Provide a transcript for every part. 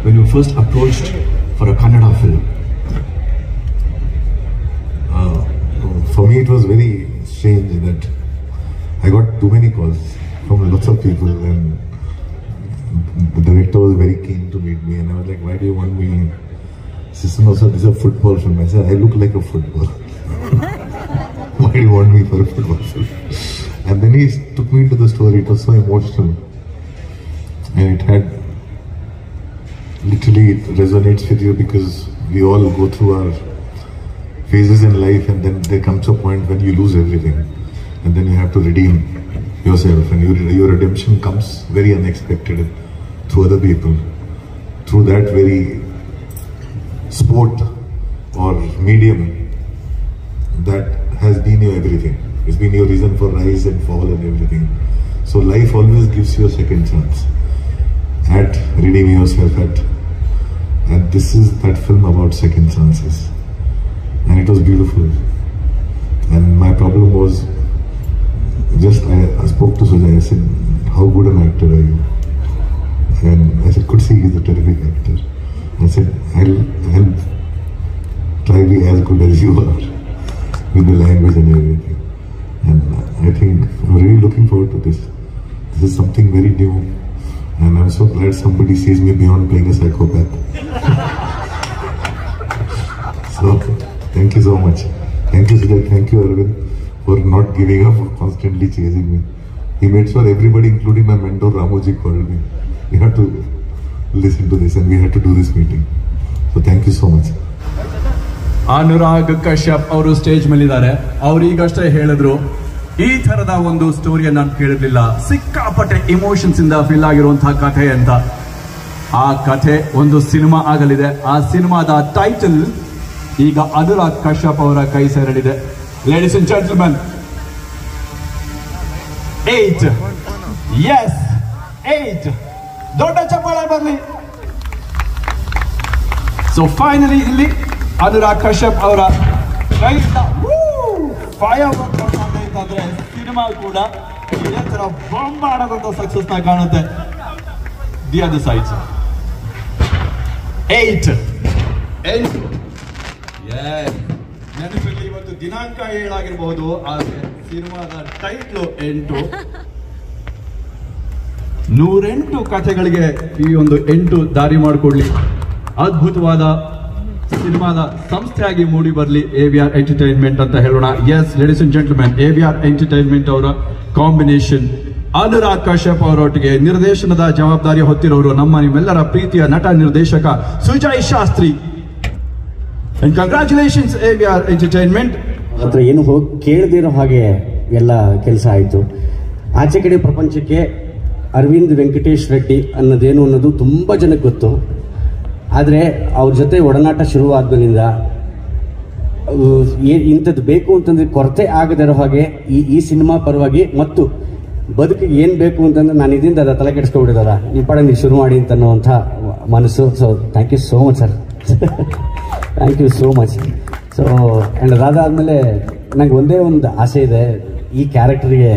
when you first approached for a Kannada film? For me, it was very strange that I got too many calls from lots of people, and the director was very keen to meet me, and I was like, why do you want me? Sister also, this is a football film. I said, I look like a football. Why do you want me for a football film? And then he took me into the story. It was so emotional, and it had literally, it resonates with you because we all go through our phases in life, and then there comes a point when you lose everything, and then you have to redeem yourself, and your redemption comes very unexpected through other people, through that very sport or medium that has been your everything. It's been your reason for rise and fall and everything. So life always gives you a second chance at redeeming yourself and this is that film about second chances. And it was beautiful. And my problem was just, I spoke to Sujay, I said, how good an actor are you? And I said, could see he's a terrific actor. I said, I'll try to be as good as you are with the language and everything. And I think I'm really looking forward to this. This is something very new. And I'm so glad somebody sees me beyond playing a psychopath. So, thank you so much. Thank you, Sujay. Thank you, Arvind, for not giving up, for constantly chasing me. He made sure everybody, including my mentor Ramoji, called me. We had to listen to this and we had to do this meeting. So thank you so much. Anurag Kashyap ಅವರು stage ಮೇಲಿದ್ದಾರೆ. ಅವ್ರು ಈಗಷ್ಟೇ ಹೇಳಿದ್ರು, ಈ ತರದ ಒಂದು ಸ್ಟೋರಿಯನ್ನು ನಾನು ಕೇಳಿರ್ಲಿಲ್ಲ, ಸಿಕ್ಕಾಪಟ್ಟೆ emotions ಇಂದ ಫಿಲ್ ಆಗಿರುವಂತಹ ಕಥೆ ಅಂತ. ಆ ಕಥೆ ಒಂದು ಸಿನಿಮಾ ಆಗಲಿದೆ. ಆ ಸಿನಿಮಾದ ಟೈಟಲ್ ಈಗ ಅನುರಾಗ್ ಕಶ್ಯಪ್ ಅವರ ಕೈ ಸೇರಲಿದೆ. Ladies and gentlemen, 8. Yes, 8. ದೊಡ್ಡ ಚಪ್ಪಾಳೆ ಬರಲಿ. ಸೊ ಫೈನಲಿ ಇಲ್ಲಿ ಅನುರಾಗ್ ಕಶ್ಯಪ್ ಅವರ ಕೈಯಿಂದ ಫೈರ್ ಅಂತಂದ್ರೆ ಸಿನಿಮಾ ಕೂಡ ಇದೇ ತರ ಬಾಂಬ್ ಮಾಡೋದಂತ ಸಕ್ಸಸ್ ನ ಕಾಣುತ್ತೆ. The other sides 8. ನೆನಪಿಲ್ಲಿ ಇವತ್ತು ದಿನಾಂಕ 7 ಆಗಿರಬಹುದು, ಆದ್ರೆ ಸಿನಿಮಾದ ಟೈಟ್ಲು 8. 108 ಕಥೆಗಳಿಗೆ ಈ ಒಂದು 8 ದಾರಿ ಮಾಡಿಕೊಡ್ಲಿ. ಅದ್ಭುತವಾದ ಸಿನಿಮಾದ ಸಂಸ್ಥೆಯಾಗಿ ಮೂಡಿ ಬರಲಿ AVR ಎಂಟರ್ಟೈನ್ಮೆಂಟ್ ಅಂತ ಹೇಳೋಣ. Yes ladies and gentlemen, AVR entertainment ಅವರ ಕಾಂಬಿನೇಷನ್ ಅನುರಾಗ್ ಕಶ್ಯಪ್ ಅವರೊಟ್ಟಿಗೆ ನಿರ್ದೇಶನದ ಜವಾಬ್ದಾರಿ ಹೊತ್ತಿರೋರು ನಮ್ಮ ನಿಮ್ಮೆಲ್ಲರ ಪ್ರೀತಿಯ ನಟ ನಿರ್ದೇಶಕ Sujay Shastri. And congratulations AVR entertainment. ಹತ್ರ ಏನು ಹೋಗಿ ಕೇಳದಿರೋ ಹಾಗೆ ಎಲ್ಲ ಕೆಲಸ ಆಯಿತು. ಆಚೆ ಕಡೆ ಪ್ರಪಂಚಕ್ಕೆ ಅರವಿಂದ್ ವೆಂಕಟೇಶ್ ರೆಡ್ಡಿ ಅನ್ನೋದೇನು ಅನ್ನೋದು ತುಂಬ ಜನಕ್ಕೆ ಗೊತ್ತು. ಆದರೆ ಅವ್ರ ಜೊತೆ ಒಡನಾಟ ಶುರುವಾದ್ಮೇಲಿಂದ ಇಂಥದ್ದು ಬೇಕು ಅಂತಂದ್ರೆ ಕೊರತೆ ಆಗದಿರೋ ಹಾಗೆ ಈ ಸಿನಿಮಾ ಪರವಾಗಿ ಮತ್ತು ಬದುಕಿಗೆ ಏನು ಬೇಕು ಅಂತಂದ್ರೆ ನಾನು ಇದರಿಂದ ಅದ ತಲೆ ಕೆಡಿಸ್ಕೊಬಿಟ್ಟಿದಾರ, ನಿಮ್ಮ ಪಡ ನೀವು ಶುರು ಮಾಡಿ ಅಂತ ಅನ್ನೋವಂಥ ಮನಸ್ಸು. So thank you so much sir, thank you so much. So and ಅದಾದಮೇಲೆ ನಂಗೆ ಒಂದೇ ಒಂದು ಆಸೆ ಇದೆ, ಈ ಕ್ಯಾರೆಕ್ಟರ್ಗೆ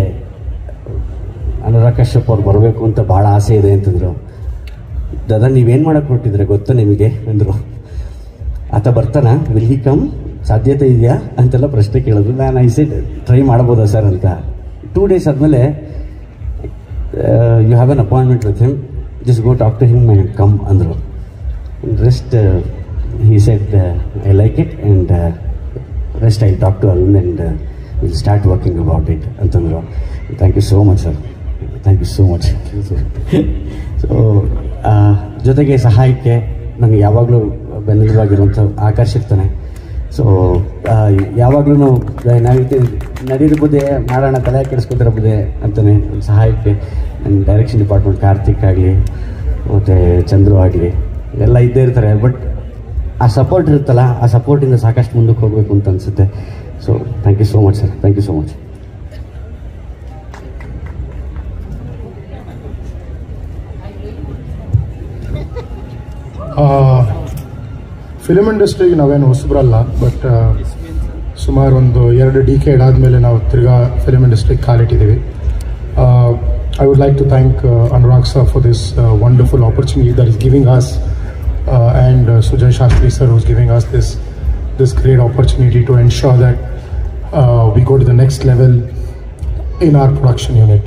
ಅನುರಾಗ್ ಕಶ್ಯಪ್ ಅವ್ರು ಬರಬೇಕು ಅಂತ ಭಾಳ ಆಸೆ ಇದೆ ಅಂತಂದರು. ದಾದಾ ನೀವೇನು ಮಾಡೋಕ್ಕೆ ಹೊರಟಿದ್ರೆ ಗೊತ್ತಾ ನಿಮಗೆ ಅಂದರು. ಆತ ಬರ್ತಾನ, ವಿಲ್ ಹಿ ಕಮ್, ಸಾಧ್ಯತೆ ಇದೆಯಾ ಅಂತೆಲ್ಲ ಪ್ರಶ್ನೆ ಕೇಳಿದ್ರು. ನಾನು ಐ ಸೆಡ್ ಟ್ರೈ ಮಾಡ್ಬೋದಾ ಸರ್ ಅಂತ. 2 days ಆದಮೇಲೆ you have an appointment with him, just go talk to him and come ಅಂದರು. Rest he said I like it and rest I talk to Arun and will start working about it ಅಂತಂದರು. Thank you so much sir, thank you so much. So ಜೊತೆಗೆ ಸಹಾಯಕ್ಕೆ ನನಗೆ ಯಾವಾಗಲೂ ಬೆನ್ನೆಲುಬಾಗಿರುವಂಥ ಆಕರ್ಷಿರ್ತಾನೆ. So ಯಾವಾಗಲೂ ನಡೀರ್ಬೋದೇ, ಮಾಡೋಣ, ತಲೆ ಕೆಡಿಸ್ಕೊತಿರಬೋದೇ ಅಂತಾನೆ ಸಹಾಯಕ್ಕೆ ನನ್ನ ಡೈರೆಕ್ಷನ್ ಡಿಪಾರ್ಟ್ಮೆಂಟ್ ಕಾರ್ತಿಕ್ ಆಗಲಿ ಮತ್ತು ಚಂದ್ರು ಆಗಲಿ ಎಲ್ಲ ಇದ್ದೇ ಇರ್ತಾರೆ. ಬಟ್ ಆ ಸಪೋರ್ಟ್ ಇರುತ್ತಲ್ಲ, ಆ ಸಪೋರ್ಟಿಂದ ಸಾಕಷ್ಟು ಮುಂದಕ್ಕೆ ಹೋಗಬೇಕು ಅಂತ ಅನಿಸುತ್ತೆ. So thank you so much sir, thank you so much. Film ಇಂಡಸ್ಟ್ರಿಗೆ ನಾವೇನು ಹೊಸಬ್ರಲ್ಲ, ಬಟ್ ಸುಮಾರು ಒಂದು 2 ಡಿಕೇಡ್ ಆದಮೇಲೆ ನಾವು ತಿರ್ಗಾ ಫಿಲ್ಮ್ ಇಂಡಸ್ಟ್ರಿಗೆ ಕಾಲಿಟ್ಟಿದ್ದೀವಿ. I would like to thank Anurag sir for this wonderful opportunity that is giving us and Sujay Shastri sir, who's giving us this great opportunity to ensure that we go to the next level in our production unit.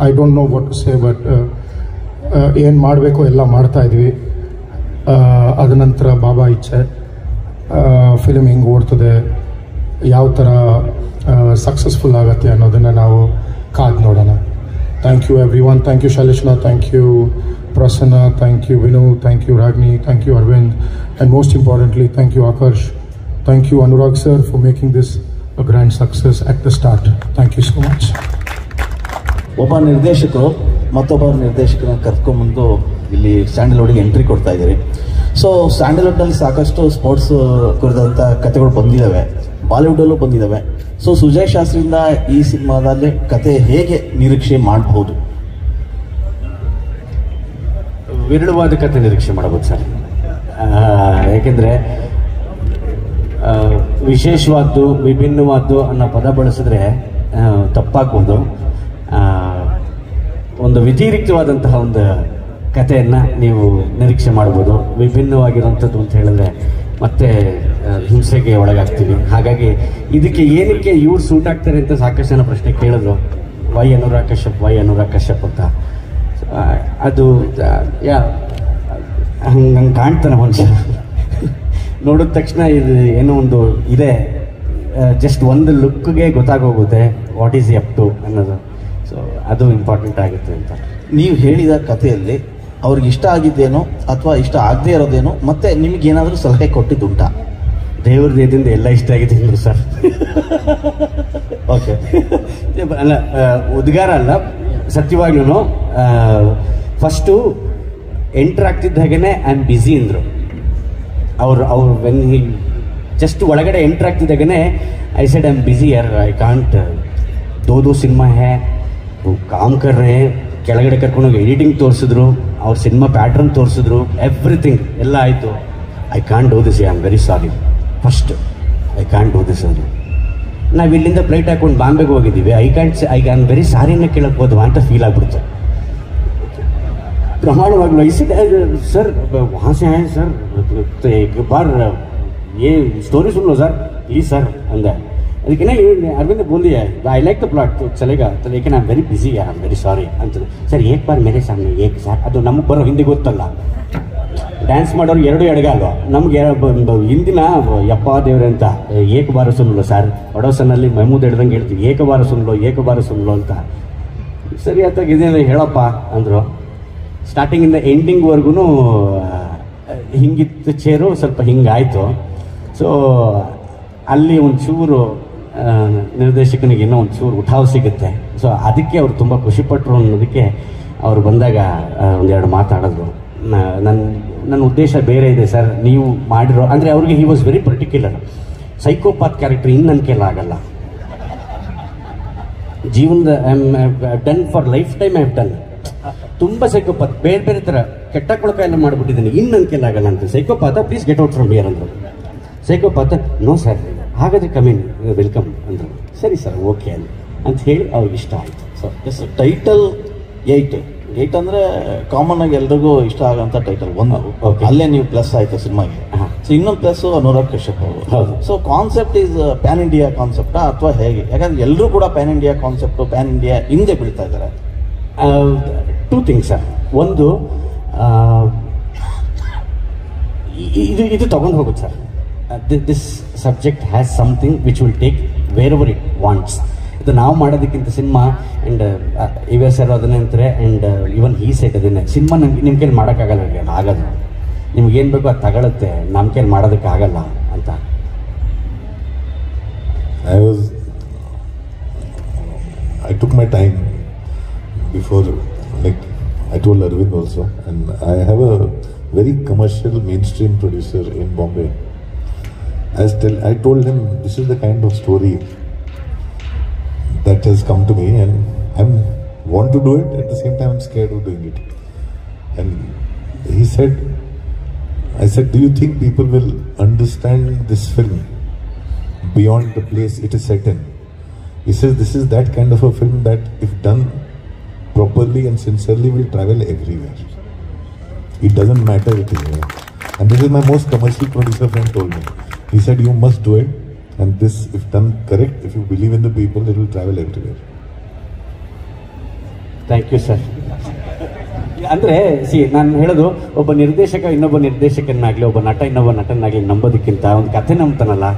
I don't know what to say, but ಏನು ಮಾಡಬೇಕು ಎಲ್ಲ ಮಾಡ್ತಾ ಇದ್ವಿ. ಅದ ನಂತರ ಬಾಬಾ ಇಚ್ಛೆ, film ಹೆಂಗೆ ಓಡ್ತದೆ, ಯಾವ ಥರ ಸಕ್ಸಸ್ಫುಲ್ ಆಗುತ್ತೆ ಅನ್ನೋದನ್ನು ನಾವು ಕಾದು ನೋಡೋಣ. Thank you everyone. Thank you ಶೈಲೇಶ್ನ, thank you Prasanna, thank you Vinu, thank you Ragni, thank you Arvind, and most importantly thank you Akarsh. Thank you Anurag sir for making this a grand success at the start. Thank you so much. ಒಬ್ಬ ನಿರ್ದೇಶಕರು ಮತ್ತೊಬ್ಬ ನಿರ್ದೇಶಕರನ್ನ ಕರ್ಕೊಂಡ್ಬಂದು ಇಲ್ಲಿ ಸ್ಯಾಂಡಲ್ವುಡ್ಗೆ entry ಕೊಡ್ತಾ ಇದ್ದೀರಿ. So ಸ್ಯಾಂಡಲ್ವುಡ್ನಲ್ಲಿ ಸಾಕಷ್ಟು sports ಕುರಿದಂಥ ಕಥೆಗಳು ಬಂದಿದ್ದಾವೆ, ಬಾಲಿವುಡಲ್ಲೂ ಬಂದಿದ್ದಾವೆ. ಸೊ ಸುಜಯ್ ಶಾಸ್ತ್ರಿಯಿಂದ ಈ ಸಿನಿಮಾದಲ್ಲಿ ಕತೆ ಹೇಗೆ ನಿರೀಕ್ಷೆ ಮಾಡಬಹುದು? ವಿರಳವಾದ ಕತೆ ನಿರೀಕ್ಷೆ ಮಾಡಬಹುದು ಸರ್. ಯಾಕೆಂದರೆ ವಿಶೇಷವಾದ್ದು, ವಿಭಿನ್ನವಾದ್ದು ಅನ್ನೋ ಪದ ಬಳಸಿದ್ರೆ ತಪ್ಪಾಗ್ಬೋದು. ಒಂದು ವ್ಯತಿರಿಕ್ತವಾದಂತಹ ಒಂದು ಕಥೆಯನ್ನು ನೀವು ನಿರೀಕ್ಷೆ ಮಾಡ್ಬೋದು. ವಿಭಿನ್ನವಾಗಿರುವಂಥದ್ದು ಅಂತ ಹೇಳಿದ್ರೆ ಮತ್ತೆ ಹಿಂಸೆಗೆ ಒಳಗಾಗ್ತೀವಿ. ಹಾಗಾಗಿ ಇದಕ್ಕೆ ಏನಕ್ಕೆ ಇವ್ರು ಸೂಟ್ ಆಗ್ತಾರೆ ಅಂತ ಸಾಕಷ್ಟು ಜನ ಪ್ರಶ್ನೆ ಕೇಳಿದ್ರು. ವೈ ಅನುರಾಗ್ ಕಶ್ಯಪ್ ಅಂತ. ಅದು ಹಂಗೆ ಕಾಣ್ತಾನೆ ಮನುಷ್ಯ ನೋಡಿದ ತಕ್ಷಣ ಇದು ಏನೋ ಒಂದು ಇದೆ, ಜಸ್ಟ್ ಒಂದು ಲುಕ್ಗೆ ಗೊತ್ತಾಗೋಗುತ್ತೆ ವಾಟ್ ಈಸ್ ಅಪ್ ಟು ಅನ್ನೋದು. ಸೊ ಅದು ಇಂಪಾರ್ಟೆಂಟ್ ಆಗುತ್ತೆ ಅಂತ. ನೀವು ಹೇಳಿದ ಕಥೆಯಲ್ಲಿ ಅವ್ರಿಗೆ ಇಷ್ಟ ಆಗಿದ್ದೇನೋ ಅಥವಾ ಇಷ್ಟ ಆಗದೆ ಇರೋದೇನೋ, ಮತ್ತೆ ನಿಮಗೇನಾದರೂ ಸಲಹೆ ಕೊಟ್ಟಿದ್ದುಂಟಾ? ದೇವ್ರ ದೇಹದಿಂದ ಎಲ್ಲ ಇಷ್ಟ ಆಗಿದ್ದೀನಿ ಸರ್. ಓಕೆ, ಅಲ್ಲ ಉದ್ಗಾರ ಅಲ್ಲ, ಸತ್ಯವಾಗ್ಲೂ ಫಸ್ಟು ಎಂಟ್ರ್ ಆಗ್ತಿದ್ದ ಹಾಗೇನೆ ಐ ಆಮ್ ಬ್ಯುಸಿ ಅಂದರು ಅವ್ರು ವೆನ್ ಹಿ ಜಸ್ಟ್ ಒಳಗಡೆ ಎಂಟ್ರ್ ಆಗ್ತಿದ್ದಾಗನೇ I said I am busy ಯಾರ್, ಐ ಕಾಂಟ್, ದೋ ಸಿನಿಮಾ ಹೇ ಕಾಮ್ ಕರ್ ರೇ. ಕೆಳಗಡೆ ಕರ್ಕೊಂಡೋಗಿ ಎಡಿಟಿಂಗ್ ತೋರಿಸಿದ್ರು, ಅವ್ರ ಸಿನಿಮಾ ಪ್ಯಾಟ್ರನ್ ತೋರಿಸಿದ್ರು, ಎವ್ರಿಥಿಂಗ್ ಎಲ್ಲ ಆಯಿತು. I can't do this, I am very sorry, first I can't do this ಅಂದರು. ನಾವು ಇಲ್ಲಿಂದ ಫ್ಲೈಟ್ ಹಾಕೊಂಡು ಬಾಂಬೆಗೆ ಹೋಗಿದ್ದೀವಿ. ಐ ಆಮ್ ವೆರಿ ಸಾರಿನ ಕೇಳಕ್ಕೆ ಹೋದ್ವಾ ಅಂತ ಫೀಲ್ ಆಗ್ಬಿಡುತ್ತೆ ಪ್ರಮಾಣವಾಗ್ಲೂ. ಸರ್ ವहाँ से आए सर, तो एक बार ये story soon low sir please sir अंदर. ಅದಕ್ಕೆ ಅರವಿಂದ್ बोली है आई लाइक द प्लॉट तो चलेगा, तो लेकिन I am very busy, I am very sorry ಅಂತ. ಸರ್ ಏಕ್ ಬಾರ್ ಮೇರೆ ಸಾಮನೆ ಏಕ್ ಸರ್, ಅದು ನಮಗೆ ಬರೋ ಹಿಂದಿ ಗೊತ್ತಲ್ಲ, ಡ್ಯಾನ್ಸ್ ಮಾಡೋರು ಎರಡು ಎಡಗಾಲು, ನಮ್ಗೆ ಹಿಂದಿನ ಯಪ್ಪ ದೇವ್ರೆ ಅಂತ ಏಕ ಬಾರ ಸುನ್ಲು ಸರ್. ಒಡೋಸನಲ್ಲಿ ಮಹಮೂದ್ ಹಿಡ್ದಂಗೆ ಹೇಳ್ತೀವಿ, ಏಕ ಬಾರ ಸುನ್ಲು ಅಂತ. ಸರಿ ಆತಾಗಿದೆ ಹೇಳಪ್ಪ ಅಂದರು. ಸ್ಟಾರ್ಟಿಂಗಿಂದ ಎಂಡಿಂಗ್ವರೆಗೂ ಹಿಂಗಿತ್ತು ಚೇರು, ಸ್ವಲ್ಪ ಹಿಂಗಾಯಿತು. ಸೊ ಅಲ್ಲಿ ಒಂಚೂರು ನಿರ್ದೇಶಕನಿಗೆ ಇನ್ನೂ ಒಂಚೂರು ಉಠಾವ್ ಸಿಗುತ್ತೆ. ಸೊ ಅದಕ್ಕೆ ಅವ್ರು ತುಂಬ ಖುಷಿಪಟ್ಟರು ಅನ್ನೋದಕ್ಕೆ ಅವ್ರು ಬಂದಾಗ ಒಂದೆರಡು ಮಾತಾಡಿದ್ರು. ನನ್ನ ಉದ್ದೇಶ ಬೇರೆ ಇದೆ ಸರ್, ನೀವು ಮಾಡಿರೋ ಅಂದರೆ ಅವ್ರಿಗೆ he was very particular. Psychopath character ಇನ್ನು ನನ್ನ ಕೈಲಿ ಆಗಲ್ಲ. ಜೀವನದ I have done for life time, I have done ತುಂಬ ಸೈಕೋಪಾತ್, ಬೇರೆ ಬೇರೆ ಥರ ಕೆಟ್ಟ ಕೊಳಕ ಎಲ್ಲ ಮಾಡಿಬಿಟ್ಟಿದ್ದೀನಿ, ಇನ್ನು ನನ್ನ ಕೈಲಿ ಆಗಲ್ಲ ಅಂತ. Psychopath please get out from here ಅಂದರು. ಸೈಕೋಪಾತ ನೋ ಸರ್, ಹಾಗಾದರೆ ಕಮಿನ್ ವೆಲ್ಕಮ್ ಅಂದರು. ಸರಿ ಸರ್ ಓಕೆ ಅಂತ ಹೇಳಿ ಅವ್ರಿಗೆ ಇಷ್ಟ ಆಯಿತು. ಸೊ ಎಸ್, ಟೈಟಲ್ 8 ಅಂದರೆ ಕಾಮನ್ ಆಗಿ ಎಲ್ರಿಗೂ ಇಷ್ಟ ಆಗೋಂಥ ಟೈಟಲ್ ಒಂದು. ಅಲ್ಲೇ ನೀವು ಪ್ಲಸ್ ಆಯಿತು ಸಿನಿಮಾಗೆ. ಸೊ ಇನ್ನೊಂದು ಪ್ಲಸ್ ಅನುರಾಗ್ ಕಶ್ಯಪ್ ಅವರು. ಹೌದು. So concept is pan India ಕಾನ್ಸೆಪ್ಟಾ ಅಥವಾ ಹೇಗೆ? ಯಾಕಂದ್ರೆ ಎಲ್ಲರೂ ಕೂಡ pan India concept, pan India ಹಿಂದೆ ಬೀಳ್ತಾ ಇದ್ದಾರೆ. Two things sir. ಒಂದು ಇದು ತಗೊಂಡು ಹೋಗುತ್ತೆ sir. This subject has something which will take wherever it wants. ಇದು ನಾವು ಮಾಡೋದಕ್ಕಿಂತ ಸಿನಿಮಾ ಆ್ಯಂಡ್ ಇವೆ ಸರ್ ಅದನ್ನೇ ಅಂತಾರೆ. ಆ್ಯಂಡ್ ಇವನ್ ಈ ಸೆಟ್ ಅದನ್ನೇ ಸಿನಿಮಾ ನಿಮ್ಮ ಕೈಲಿ ಮಾಡೋಕ್ಕಾಗಲ್ಲ, ಅದು ಆಗೋದು ನಿಮ್ಗೇನು ಬೇಕೋ ಅದು ತಗೊಳುತ್ತೆ, ನಮ್ಮ ಕೈಲಿ ಮಾಡೋದಕ್ಕೆ ಆಗಲ್ಲ ಅಂತ. I took my time before, like I told Arvind also, and I have a very commercial mainstream producer in Bombay. I told him this is the kind of story that has come to me, and I want to do it. At the same time, I'm scared of doing it. And he said, I said, do you think people will understand this film beyond the place it is set in? He says, this is that kind of a film that if done properly and sincerely will travel everywhere. It doesn't matter it is where. And this is my most commercial producer friend told me. He said, you must do it. And this, if done correct, if you believe in the people, it will travel everywhere. Thank you sir. ಅಂದರೆ ನಾನು ಹೇಳೋದು, ಒಬ್ಬ ನಿರ್ದೇಶಕ ಇನ್ನೊಬ್ಬ ನಿರ್ದೇಶಕನಾಗಲಿ, ಒಬ್ಬ ನಟ ಇನ್ನೊಬ್ಬ ನಟನಾಗಲಿ ನಂಬೋದಕ್ಕಿಂತ ಒಂದು ಕಥೆ ನಂಬ್ತಾನಲ್ಲ,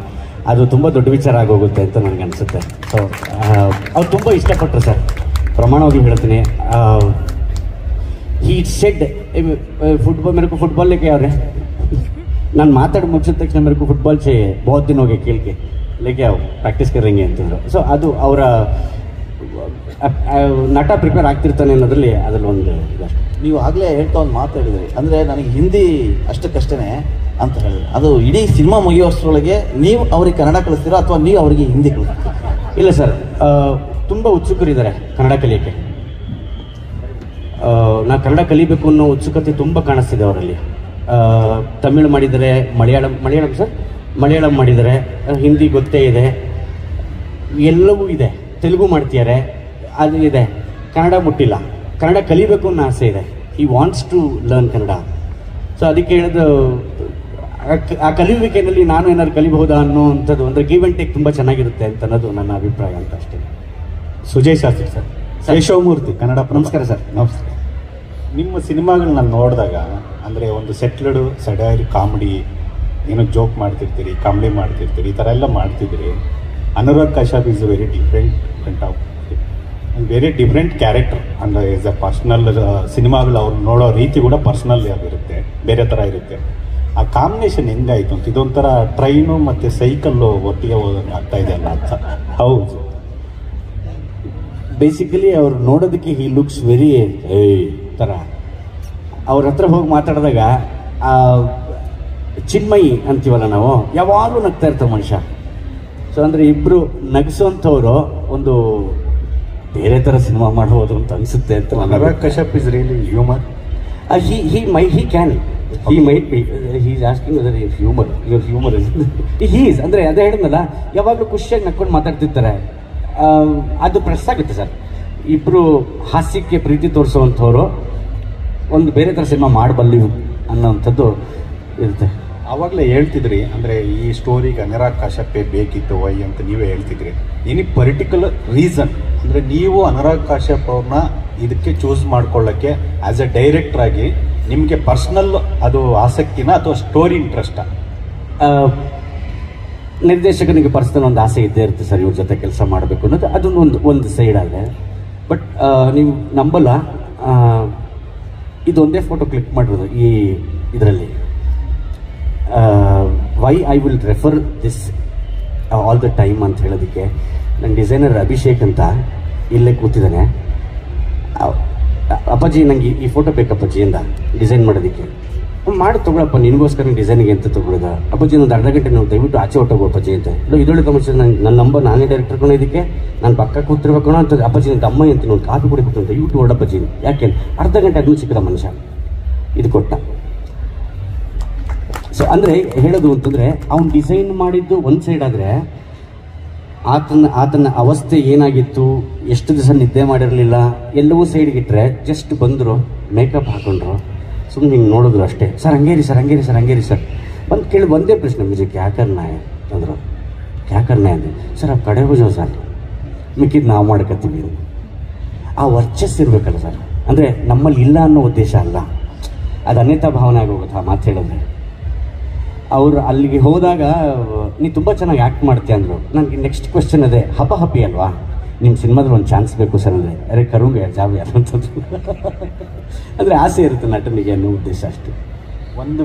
ಅದು ತುಂಬ ದೊಡ್ಡ ವಿಚಾರ ಆಗೋಗುತ್ತೆ ಅಂತ ನನಗೆ ಅನಿಸುತ್ತೆ. ಸೊ ಅವ್ರು ತುಂಬ ಇಷ್ಟಪಟ್ಟರು ಸರ್, ಪ್ರಮಾಣವಾಗಿ ಹೇಳ್ತೀನಿ. ही सेड फुटबॉल, मेरे को फुटबॉल लेके आ रहे हैं. ನಾನು ಮಾತಾಡಿ ಮುಗಿಸಿದ ತಕ್ಷಣ मेरे को फुटबॉल चाहिए, बहुत दिन हो गए खेल के, लेके आओ ಪ್ರಾಕ್ಟೀಸ್ ಕರೆಂಗೆ ಅಂತಂದರು. ಸೊ ಅದು ಅವರ ನಟ ಪ್ರಿಪೇರ್ ಆಗ್ತಿರ್ತಾನೆ ಅನ್ನೋದ್ರಲ್ಲಿ ಅದರಲ್ಲಿ ಒಂದು ಇದಷ್ಟು. ನೀವು ಆಗಲೇ ಹೇಳ್ತಾ ಒಂದು ಮಾತು ಹೇಳಿದ್ರಿ, ಅಂದರೆ ನನಗೆ ಹಿಂದಿ ಅಷ್ಟಕ್ಕಷ್ಟೇ ಅಂತ ಹೇಳಿದ್ರಿ. ಅದು ಇಡೀ ಸಿನಿಮಾ ಮುಗಿಯೋಷ್ಟರೊಳಗೆ ನೀವು ಅವ್ರಿಗೆ ಕನ್ನಡ ಕಲಿಸ್ತೀರಾ ಅಥವಾ ನೀವು ಅವರಿಗೆ ಹಿಂದಿ ಕಲಿಸ್ತೀರಾ? ಇಲ್ಲ ಸರ್, ತುಂಬ ಉತ್ಸುಕರಿದ್ದಾರೆ ಕನ್ನಡ ಕಲಿಯೋಕ್ಕೆ. ನಾ ಕನ್ನಡ ಕಲಿಬೇಕು ಅನ್ನೋ ಉತ್ಸುಕತೆ ತುಂಬ ಕಾಣಿಸ್ತಿದೆ ಅವರಲ್ಲಿ. ತಮಿಳು ಮಾಡಿದ್ದಾರೆ, ಮಲಯಾಳಂ ಸರ್, ಮಲಯಾಳಂ ಮಾಡಿದ್ದಾರೆ, ಹಿಂದಿ ಗೊತ್ತೇ ಇದೆ, ಎಲ್ಲವೂ ಇದೆ, ತೆಲುಗು ಮಾಡ್ತಿದ್ದಾರೆ, ಅದು ಇದೆ. ಕನ್ನಡ ಮುಟ್ಟಿಲ್ಲ, ಕನ್ನಡ ಕಲಿಬೇಕು ಅನ್ನೋ ಆಸೆ ಇದೆ. He wants to learn Kannada. So ಅದಕ್ಕೆ ಹೇಳಿದ ಆ ಕಲಿಯುವಿಕೆಯಲ್ಲಿ ನಾನು ಏನಾದ್ರು ಕಲಿಬಹುದಾ ಅನ್ನೋವಂಥದ್ದು, ಅಂದರೆ ಗಿವ್ ಆ್ಯಂಡ್ ಟೇಕ್ ತುಂಬ ಚೆನ್ನಾಗಿರುತ್ತೆ ಅಂತ ಅನ್ನೋದು ನನ್ನ ಅಭಿಪ್ರಾಯ ಅಂತ ಅಷ್ಟೇ. ಸುಜಯ್ ಶಾಸ್ತ್ರಿ ಸರ್, ಕೇಶವಮೂರ್ತಿ, ಕನ್ನಡ. ನಮಸ್ಕಾರ ಸರ್. ನಮಸ್ಕಾರ. ನಿಮ್ಮ ಸಿನಿಮಾಗಳನ್ನ ನೋಡಿದಾಗ ಅಂದರೆ ಒಂದು ಸೆಟ್ಲ್ಡ್ ಸಡೈರ್ ಕಾಮಿಡಿ, ಏನೋ ಜೋಕ್ ಮಾಡ್ತಿರ್ತೀರಿ, ಕಾಮಿಡಿ ಮಾಡ್ತಿರ್ತೀರಿ, ಈ ಥರ ಎಲ್ಲ ಮಾಡ್ತಿದ್ರಿ. Anurag Kashyap is very different of very different character. ಅಂದರೆ ಈಸ್ ಅ ಪರ್ಸ್ನಲ್ ಸಿನಿಮಾಗಳು ಅವ್ರು ನೋಡೋ ರೀತಿ ಕೂಡ ಪರ್ಸ್ನಲ್ ಆಗಿರುತ್ತೆ, ಬೇರೆ ಥರ ಇರುತ್ತೆ. ಆ ಕಾಂಬಿನೇಷನ್ ಹೆಂಗಾಯಿತು ಅಂತ, ಇದೊಂಥರ ಟ್ರೈನು ಮತ್ತು ಸೈಕಲ್ಲು ಒಟ್ಟಿಗೆ ಹೋದಂಗೆ ಆಗ್ತಾ ಇದೆ ಅಲ್ಲ ಅಂತ. ಹೌದು, ಬೇಸಿಕಲಿ ಅವ್ರು ನೋಡೋದಕ್ಕೆ ಹಿ ಲುಕ್ಸ್ ವೆರಿ ಥರ. ಅವ್ರ ಹತ್ರ ಹೋಗಿ ಮಾತಾಡಿದಾಗ ಚಿನ್ಮಯಿ ಅಂತೀವಲ್ಲ ನಾವು, ಯಾವಾಗಲೂ ನಗ್ತಾ ಇರ್ತಾರೆ ಮನುಷ್ಯ. ಸೊ ಅಂದರೆ ಇಬ್ಬರು ನಗಿಸೋಂಥವ್ರು ಒಂದು ಬೇರೆ ಥರ ಸಿನಿಮಾ ಮಾಡ್ಬೋದು ಅಂತ ಅನಿಸುತ್ತೆ ಅಂತ. Anurag Kashyap is really humour. he can, he might be, he is asking whether your humor is he is, ಅಂದರೆ ಅದೇ ಹೇಳಿದ್ನಲ್ಲ, ಯಾವಾಗಲೂ ಖುಷಿಯಾಗಿ ನಕ್ಕೊಂಡು ಮಾತಾಡ್ತಿರ್ತಾರೆ. ಅದು ಪ್ರೆಸ್ ಆಗುತ್ತೆ ಸರ್. ಇಬ್ಬರು ಹಾಸ್ಯಕ್ಕೆ ಪ್ರೀತಿ ತೋರಿಸುವಂಥವ್ರು ಒಂದು ಬೇರೆ ಥರ ಸಿನಿಮಾ ಮಾಡಬಲ್ಲಿ ಅನ್ನೋವಂಥದ್ದು ಇರುತ್ತೆ. ಆವಾಗಲೇ ಹೇಳ್ತಿದ್ರಿ, ಅಂದರೆ ಈ ಸ್ಟೋರಿಗೆ ಅನುರಾಗ್ ಕಶ್ಯಪೇ ಬೇಕಿತ್ತು ವೈ ಅಂತ ನೀವೇ ಹೇಳ್ತಿದ್ರಿ. ಎನಿ ಪರ್ಟಿಕ್ಯುಲರ್ ರೀಸನ್, ಅಂದರೆ ನೀವು ಅನುರಾಗ್ ಕಶ್ಯಪ್ ಅವ್ರನ್ನ ಇದಕ್ಕೆ ಚೂಸ್ ಮಾಡ್ಕೊಳ್ಳೋಕ್ಕೆ ಆ್ಯಸ್ ಎ ಡೈರೆಕ್ಟರ್ ಆಗಿ ನಿಮಗೆ ಪರ್ಸ್ನಲ್ ಅದು ಆಸಕ್ತಿನ ಅಥವಾ ಸ್ಟೋರಿ ಇಂಟ್ರೆಸ್ಟಾ? ನಿರ್ದೇಶಕನಿಗೆ ಪರ್ಸನಲ್ ಒಂದು ಆಸೆ ಇದ್ದೇ ಇರುತ್ತೆ ಸರ್, ಇವ್ರ ಜೊತೆ ಕೆಲಸ ಮಾಡಬೇಕು ಅನ್ನೋದು. ಅದೊಂದು ಒಂದು ಸೈಡ್ ಆಗಿದೆ. ಬಟ್ ನೀವು ನಂಬಲ್ಲ, ಇದೊಂದೇ ಫೋಟೋ ಕ್ಲಿಕ್ ಮಾಡಿರೋದು ಈ ಇದರಲ್ಲಿ. Why I will refer this all the time ಅಂತ ಹೇಳೋದಕ್ಕೆ, ನನ್ನ ಡಿಸೈನರ್ ಅಭಿಷೇಕ್ ಅಂತ ಇಲ್ಲೇ ಕೂತಿದ್ದಾನೆ. ಅಪ್ಪಾಜಿ ನನಗೆ ಈ ಫೋಟೋ ಬೇಕಪ್ಪಾಜಿ ಅಂದ ಡಿಸೈನ್ ಮಾಡೋದಕ್ಕೆ. ಮಾಡಿ ತೊಗೊಳಪ್ಪ, ನಿನಗೋಸ್ಕರ ಡಿಸೈನಿಗೆ ಅಂತ ತೊಗೊಳೋದ. ಅಪ್ಪಾಜಿ ಒಂದು ಅರ್ಧ ಗಂಟೆ ನೀವು ದಯವಿಟ್ಟು ಆಚೆ ಹೊಟ್ಟೋಗು ಅಪ್ಪಾಜಿ ಅಂತ. ಇಲ್ಲ ಇದೊಳ್ಳೆ ತಮ್ಮ ನನ್ನ ನಂಬರ್, ನಾನೇ ಡೈರೆಕ್ಟರ್ ಕಣೋ, ಇದಕ್ಕೆ ನಾನು ಪಕ್ಕ ಕೂತಿರ್ಬೇಕು ಅಂತ. ಅಪ್ಪಾಜಿ ನನ್ನ ತಮ್ಮ ಅಂತೀನಿ, ಒಂದು ಕಾಫಿ ಕುಡಿಬೇಕು ಅಂತ ದಯವಿಟ್ಟು ಹೊರಡಪ್ಪಾಜಿ. ಯಾಕೆ ಅರ್ಧ ಗಂಟೆ ಅದನ್ನು ಸಿಕ್ಕದ ಮನುಷ್ಯ ಇದು ಕೊಟ್ಟ. ಸೊ ಅಂದರೆ ಹೇಳೋದು ಅಂತಂದರೆ, ಅವ್ನು ಡಿಸೈನ್ ಮಾಡಿದ್ದು ಒಂದು ಸೈಡ್ ಆದರೆ, ಆತನ ಅವಸ್ಥೆ ಏನಾಗಿತ್ತು, ಎಷ್ಟು ದಿವಸ ನಿದ್ದೆ ಮಾಡಿರಲಿಲ್ಲ, ಎಲ್ಲವೂ ಸೈಡ್ಗಿಟ್ರೆ ಜಸ್ಟ್ ಬಂದರು, ಮೇಕಪ್ ಹಾಕೊಂಡ್ರು, ಸುಮ್ಮನೆ ಹಿಂಗೆ ನೋಡಿದ್ರು ಅಷ್ಟೇ. Sir Hungary sir, Hungary sir, Hungary sir ಬಂದು ಕೇಳಿ ಒಂದೇ ಪ್ರಶ್ನೆ, ಮುझे क्या करना है ಅಂದರು. क्या करना है ಸರ್, ಆ ಕಡೆ ಹೋಜೋ ಸರ್, ಮಿಕ್ಕಿದ್ದು ನಾವು ಮಾಡ್ಕೊತೀವಿ. ಆ ವರ್ಚಸ್ಸು ಇರಬೇಕಲ್ಲ ಸರ್. ಅಂದರೆ ನಮ್ಮಲ್ಲಿ ಇಲ್ಲ ಅನ್ನೋ ಉದ್ದೇಶ ಅಲ್ಲ, ಅದು ಅನ್ಯತಾ ಭಾವನೆ ಆಗೋಗುತ್ತೆ ಆ ಮಾತು ಹೇಳಿದ್ರೆ. ಅವರು ಅಲ್ಲಿಗೆ ಹೋದಾಗ ನೀ ತುಂಬ ಚೆನ್ನಾಗಿ ಆ್ಯಕ್ಟ್ ಮಾಡ್ತೀಯ ಅಂದರು. ನನಗೆ ನೆಕ್ಸ್ಟ್ ಕ್ವೆಶ್ಚನ್ ಅದೇ, ಹಬ್ಬಿ ಅಲ್ವಾ ನಿಮ್ಮ ಸಿನಿಮಾದಲ್ಲಿ ಒಂದು ಚಾನ್ಸ್ ಬೇಕು ಸರ್ ಅಂದರೆ, ಅರೆ ಕರುಂಗೆ ಜಾಬ್ ಯಾರಂಥದ್ದು. ಅಂದರೆ ಆಸೆ ಇರುತ್ತೆ ನಟನಿಗೆ ಅನ್ನೋ ಉದ್ದೇಶ ಅಷ್ಟೇ. ಒಂದು